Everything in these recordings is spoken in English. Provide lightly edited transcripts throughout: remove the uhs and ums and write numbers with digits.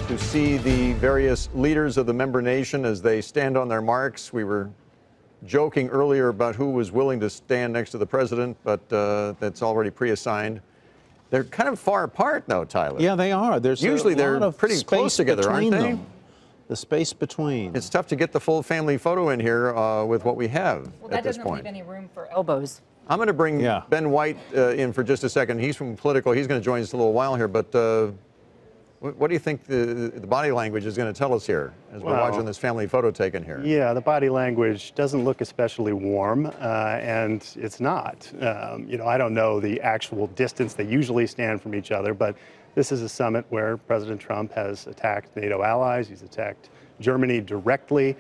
to see the various leaders of the member nation as they stand on their marks. We were joking earlier about who was willing to stand next to the president, but that's already pre-assigned. They're kind of far apart, though, Tyler. Yeah, there's usually they're pretty close together, aren't they? The space between. It's tough to get the full family photo in here with what we have well, at this point. That doesn't leave any room for elbows. I'm going to bring Ben White in for just a second. He's from Political. He's going to join us a little while here, but what do you think the body language is going to tell us here as we're watching this family photo taken here? Yeah, the body language doesn't look especially warm, and it's not. You know, I don't know the actual distance they usually stand from each other, but this is a summit where President Trump has attacked NATO allies. He's attacked Germany directly.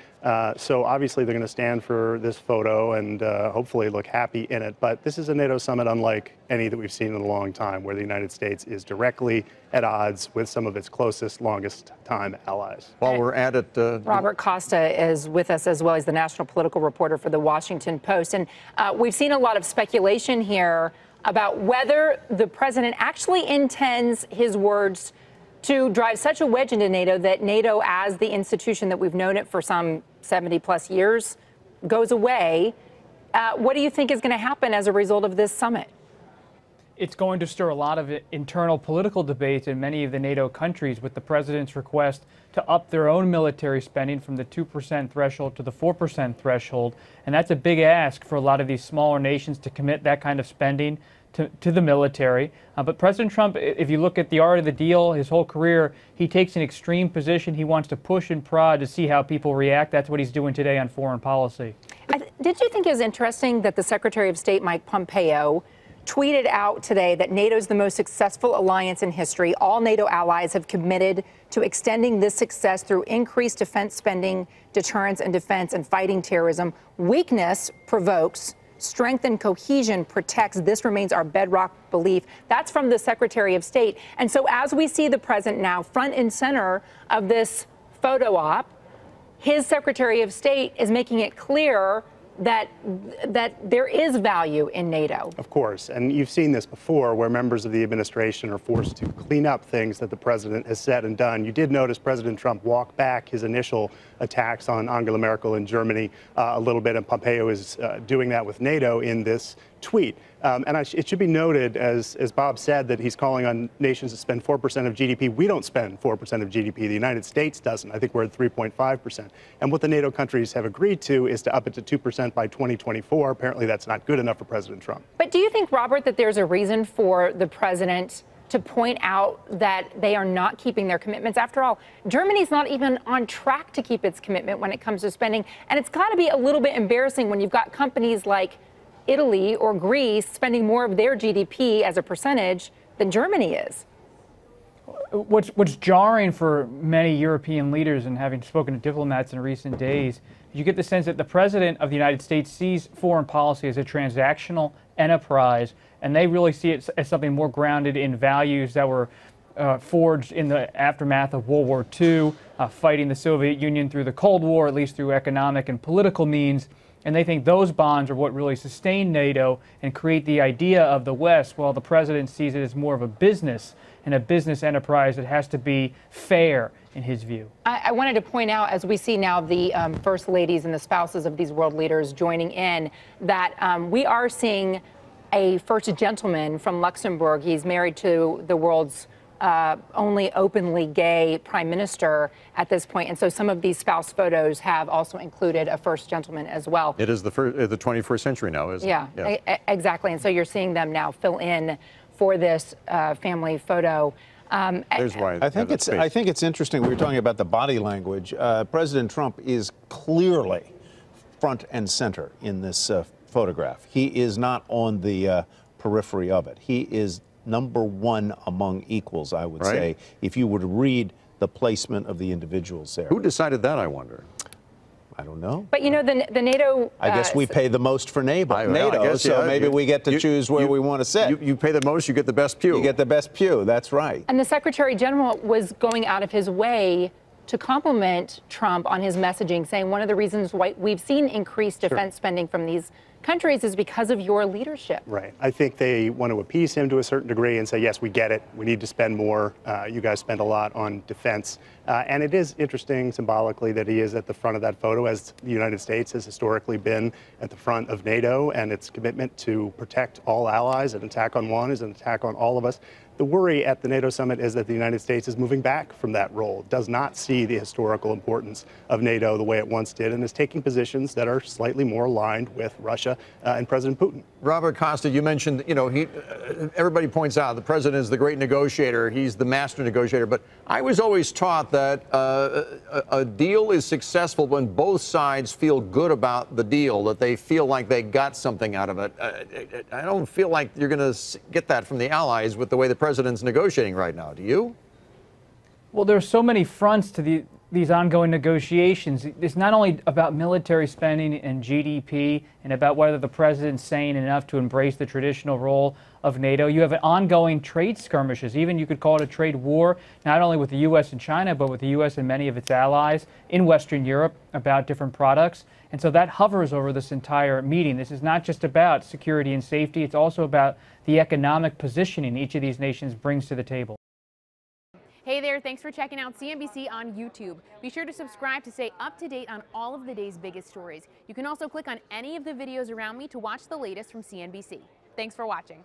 So obviously they're going to stand for this photo and hopefully look happy in it. But this is a NATO summit unlike any that we've seen in a long time, where the United States is directly at odds with some of its closest, longest time allies. While we're at it, Robert Costa is with us as well. He's the national political reporter for the Washington Post. And we've seen a lot of speculation here about whether the president actually intends his words to drive such a wedge into NATO that NATO, as the institution that we've known it for some 70-plus years, goes away. What do you think is going to happen as a result of this summit? It's going to stir a lot of internal political debates in many of the NATO countries, with the president's request to up their own military spending from the 2% threshold to the 4% threshold. And that's a big ask for a lot of these smaller nations to commit that kind of spending to the military. But President Trump, if you look at the art of the deal, his whole career, he takes an extreme position. He wants to push and prod to see how people react. That's what he's doing today on foreign policy. Did you think it was interesting that the Secretary of State, Mike Pompeo, tweeted out today that NATO is the most successful alliance in history? All NATO allies have committed to extending this success through increased defense spending, deterrence and defense, and fighting terrorism. Weakness provokes, strength and cohesion protects. This remains our bedrock belief. That's from the Secretary of State. And so as we see the president now front and center of this photo op, his Secretary of State is making it clear that there is value in NATO. Of course, and you've seen this before, where members of the administration are forced to clean up things that the president has said and done. You did notice President Trump walk back his initial attacks on Angela Merkel in Germany a little bit, and Pompeo is doing that with NATO in this tweet. It should be noted, as Bob said, that he's calling on nations to spend 4% of GDP. We don't spend 4% of GDP. The United States doesn't. I think we're at 3.5%. And what the NATO countries have agreed to is to up it to 2% by 2024. Apparently that's not good enough for President Trump. But do you think, Robert, that there's a reason for the president to point out that they are not keeping their commitments? After all, Germany's not even on track to keep its commitment when it comes to spending. And it's got to be a little bit embarrassing when you've got companies like Italy or Greece spending more of their GDP as a percentage than Germany is. What's jarring for many European leaders, and having spoken to diplomats in recent days, you get the sense that the president of the United States sees foreign policy as a transactional enterprise, and they really see it as something more grounded in values that were forged in the aftermath of World War II, fighting the Soviet Union through the Cold War, at least through economic and political means. And they think those bonds are what really sustain NATO and create the idea of the West, while the president sees it as more of a business and a business enterprise that has to be fair, in his view. I wanted to point out, as we see now the first ladies and the spouses of these world leaders joining in, that we are seeing a first gentleman from Luxembourg. He's married to the world's only openly gay prime minister at this point. And so some of these spouse photos have also included a first gentleman as well. It is the 21st century now, isn't it? Yeah, exactly. And so you're seeing them now fill in for this family photo. There's why I think it's interesting. We were talking about the body language. President Trump is clearly front and center in this photograph. He is not on the periphery of it. He is number one among equals, I would say, if you were to read the placement of the individuals there. Who decided that, I wonder? I don't know. But you know, the NATO... I guess we pay the most for NATO, so maybe we get to choose where we want to sit. You pay the most, you get the best pew. You get the best pew, that's right. And the Secretary General was going out of his way to compliment Trump on his messaging, saying one of the reasons why we've seen increased defense spending from these countries is because of your leadership. Right. I think they want to appease him to a certain degree and say, yes, we get it. We need to spend more. You guys spend a lot on defense. And it is interesting symbolically that he is at the front of that photo, as the United States has historically been at the front of NATO and its commitment to protect all allies. An attack on one is an attack on all of us. The worry at the NATO summit is that the United States is moving back from that role, does not see the historical importance of NATO the way it once did, and is taking positions that are slightly more aligned with Russia and President Putin. Robert Costa, you mentioned, everybody points out the president is the great negotiator. He's the master negotiator. But I was always taught that a deal is successful when both sides feel good about the deal, that they feel like they got something out of it. I don't feel like you're going to get that from the allies with the way the president's negotiating right now. Do you? Well, there are so many fronts to these ongoing negotiations. It's not only about military spending and GDP and about whether the president's sane enough to embrace the traditional role of NATO. You have an ongoing trade skirmishes. Even you could call it a trade war, not only with the U.S. and China, but with the U.S. and many of its allies in Western Europe about different products. And so that hovers over this entire meeting. This is not just about security and safety. It's also about the economic positioning each of these nations brings to the table. Hey there, thanks for checking out CNBC on YouTube. Be sure to subscribe to stay up to date on all of the day's biggest stories. You can also click on any of the videos around me to watch the latest from CNBC. Thanks for watching.